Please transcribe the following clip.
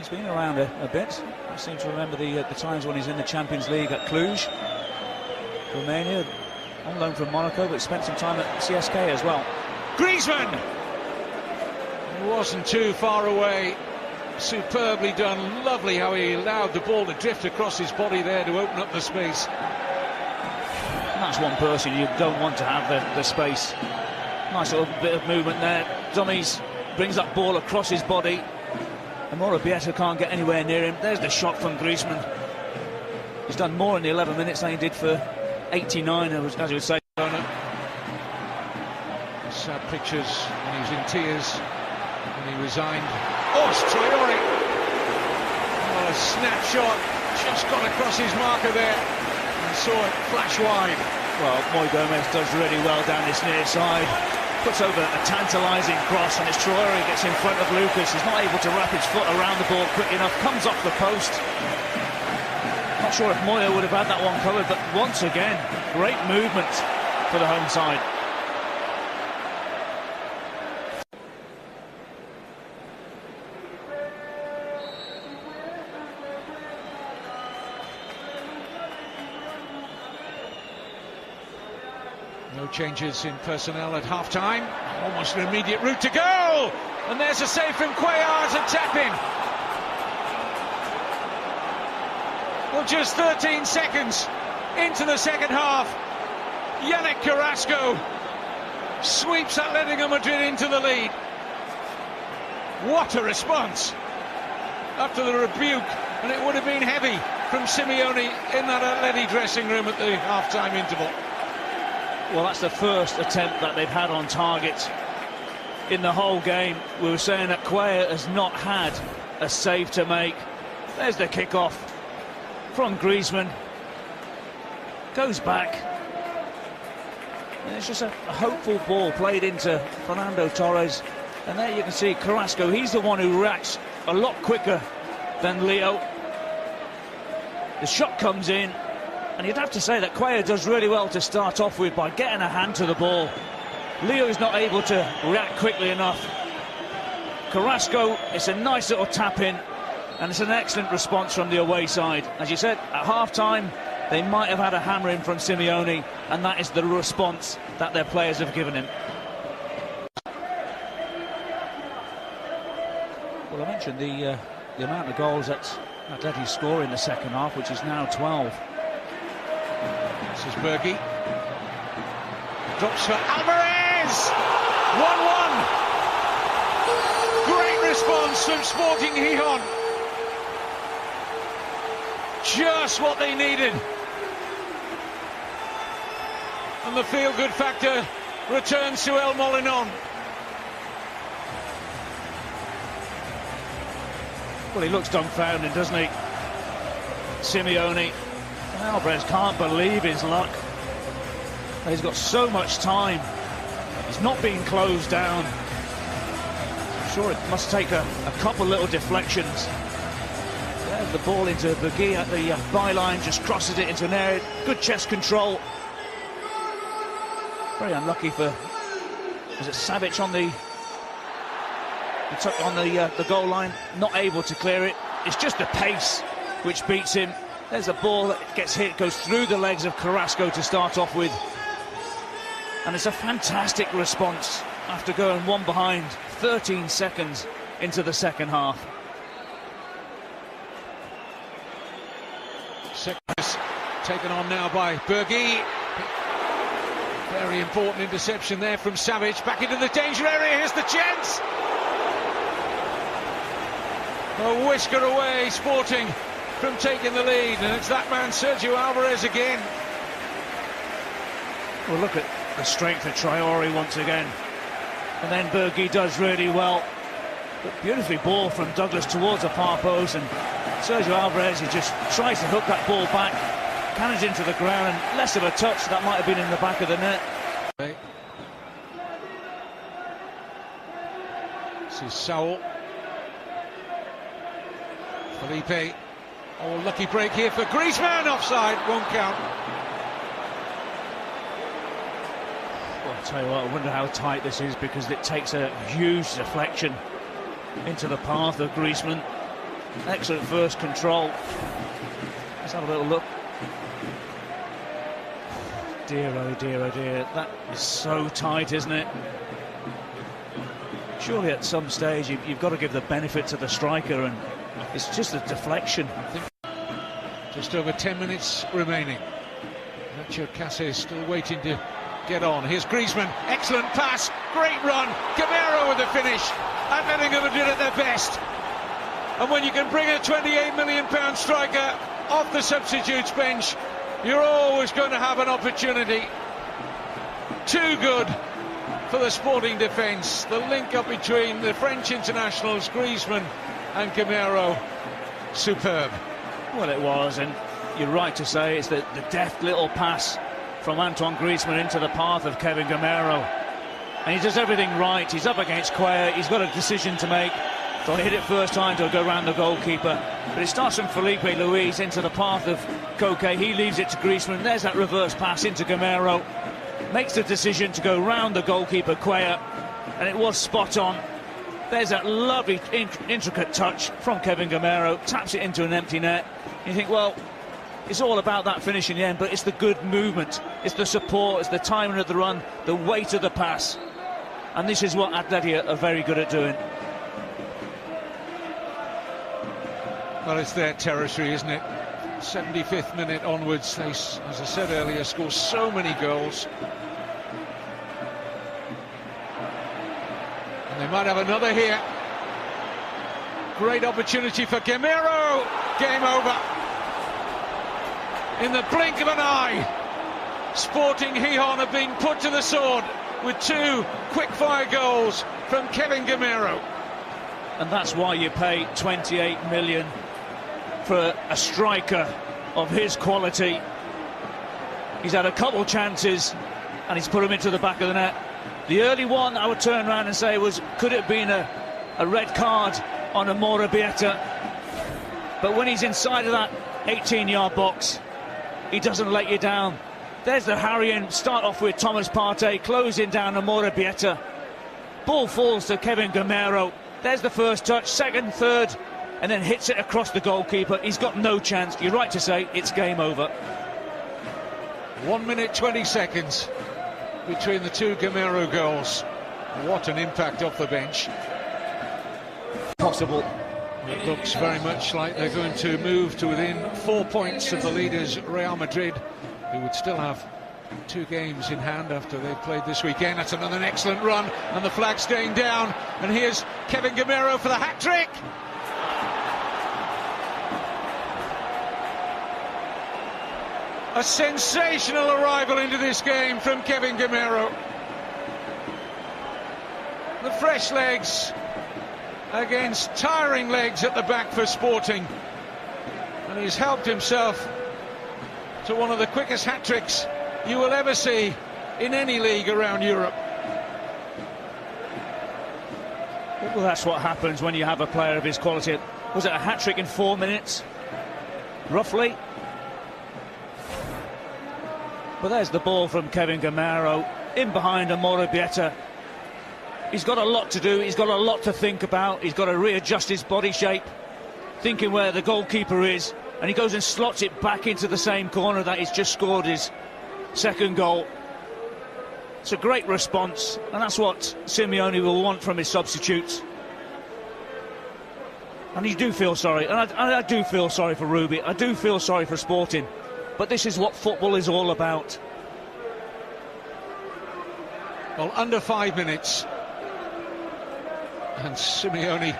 He's been around a bit. I seem to remember the times when he's in the Champions League at Cluj, Romania, on loan from Monaco, but spent some time at CSK as well. Griezmann wasn't too far away. Superbly done. Lovely how he allowed the ball to drift across his body there to open up the space. And that's one person you don't want to have the space. Nice little bit of movement there. Dummies, brings that ball across his body. And Morabieta can't get anywhere near him. There's the shot from Griezmann. He's done more in the 11 minutes than he did for 89, as you would say. Sad pictures when he was in tears when he resigned. Oh, it's Traore! Oh, a snapshot, just got across his marker there and saw it flash wide. Well, Moy Gomez does really well down this near side. Puts over a tantalising cross, and as Traore gets in front of Lucas, he's not able to wrap his foot around the ball quick enough, comes off the post. Not sure if Moya would have had that one covered, but once again, great movement for the home side. No changes in personnel at half-time. Almost an immediate route to goal! And there's a save from Cuellar to tap in. Well, just 13 seconds into the second half, Yannick Carrasco sweeps Atletico Madrid into the lead. What a response after the rebuke, and it would have been heavy from Simeone in that Atleti dressing room at the half-time interval. Well, that's the first attempt that they've had on target in the whole game. We were saying that Cuellar has not had a save to make. There's the kick-off from Griezmann. Goes back. And it's just a hopeful ball played into Fernando Torres. And there you can see Carrasco. He's the one who reacts a lot quicker than Leo. The shot comes in. And you'd have to say that Cuellar does really well to start off with by getting a hand to the ball. Leo is not able to react quickly enough. Carrasco, it's a nice little tap in, and it's an excellent response from the away side. As you said, at half-time, they might have had a hammering from Simeone, and that is the response that their players have given him. Well, I mentioned the amount of goals that Atleti score in the second half, which is now 12. This is Bergie. Drops for Alvarez! 1-1! Great response from Sporting Gijon. Just what they needed. And the feel-good factor returns to El Molinón. Well, he looks dumbfounded, doesn't he? Simeone. Alvarez can't believe his luck. He's got so much time. He's not being closed down. I'm sure it must take a couple little deflections. There's the ball into Bergie at the byline, just crosses it into an area. Good chest control. Very unlucky for, was it Savic on the goal line? Not able to clear it. It's just the pace which beats him. There's a ball that gets hit, goes through the legs of Carrasco to start off with. And it's a fantastic response after going one behind 13 seconds into the second half. Seconds taken on now by Bergie. Very important interception there from Savic. Back into the danger area, here's the chance! A whisker away, Sporting from taking the lead, and it's that man Sergio Alvarez again. Well, look at the strength of Traore once again, and then Bergie does really well. But beautifully ball from Douglas towards the far post, and Sergio Alvarez, he just tries to hook that ball back, cannons into the ground, and less of a touch, that might have been in the back of the net. This is Saul. Felipe. Oh, lucky break here for Griezmann, offside, won't count. Well, I'll tell you what, I wonder how tight this is, because it takes a huge deflection into the path of Griezmann. Excellent first control. Let's have a little look. Dear, oh dear, oh dear. That is so tight, isn't it? Surely at some stage you've got to give the benefit to the striker, and it's just a deflection. Just over 10 minutes remaining. Casse still waiting to get on. Here's Griezmann, excellent pass, great run. Gamero with the finish. Atletico Madrid at their best. And when you can bring a £28 million striker off the substitutes bench, you're always going to have an opportunity. Too good for the Sporting defence. The link up between the French internationals, Griezmann and Gamero, superb. Well, it was, and you're right to say it's the deft little pass from Antoine Griezmann into the path of Kevin Gamero. And he does everything right. He's up against Cuellar. He's got a decision to make. So he hit it first time to go round the goalkeeper. But it starts from Felipe Luis into the path of Koke. He leaves it to Griezmann. There's that reverse pass into Gamero. Makes the decision to go round the goalkeeper, Cuellar. And it was spot on. There's that lovely, intricate touch from Kevin Gamero. Taps it into an empty net. You think, well, it's all about that finish in the end, but it's the good movement. It's the support, it's the timing of the run, the weight of the pass. And this is what Atleti are very good at doing. Well, it's their territory, isn't it? 75th minute onwards, they, as I said earlier, score so many goals. And they might have another here. Great opportunity for Gamero. Game over. In the blink of an eye, Sporting Gijon have been put to the sword with two quick-fire goals from Kevin Gamero. And that's why you pay 28 million for a striker of his quality. He's had a couple chances and he's put him into the back of the net. The early one, I would turn around and say, could it have been a red card on Amorebieta? But when he's inside of that 18-yard box, he doesn't let you down. There's the harrying, start off with Thomas Partey, closing down Amorebieta. Ball falls to Kevin Gamero. There's the first touch, second, third, and then hits it across the goalkeeper. He's got no chance. You're right to say it's game over. 1 minute 20 seconds between the two Gamero goals. What an impact off the bench. Possible. It looks very much like they're going to move to within 4 points of the leaders, Real Madrid, who would still have 2 games in hand after they've played this weekend. That's another excellent run, and the flag staying down. And here's Kevin Gamero for the hat-trick. A sensational arrival into this game from Kevin Gamero. The fresh legs against tiring legs at the back for Sporting, and he's helped himself to one of the quickest hat-tricks you will ever see in any league around Europe. Well, that's what happens when you have a player of his quality. Was it a hat-trick in 4 minutes, roughly? But there's the ball from Kevin Gamero, in behind Amorebieta. He's got a lot to do, he's got a lot to think about, he's got to readjust his body shape, thinking where the goalkeeper is, and he goes and slots it back into the same corner that he's just scored his second goal. It's a great response, and that's what Simeone will want from his substitutes. And you do feel sorry, and I do feel sorry for Ruby, I do feel sorry for Sporting, but this is what football is all about. Well, under 5 minutes, and Simeone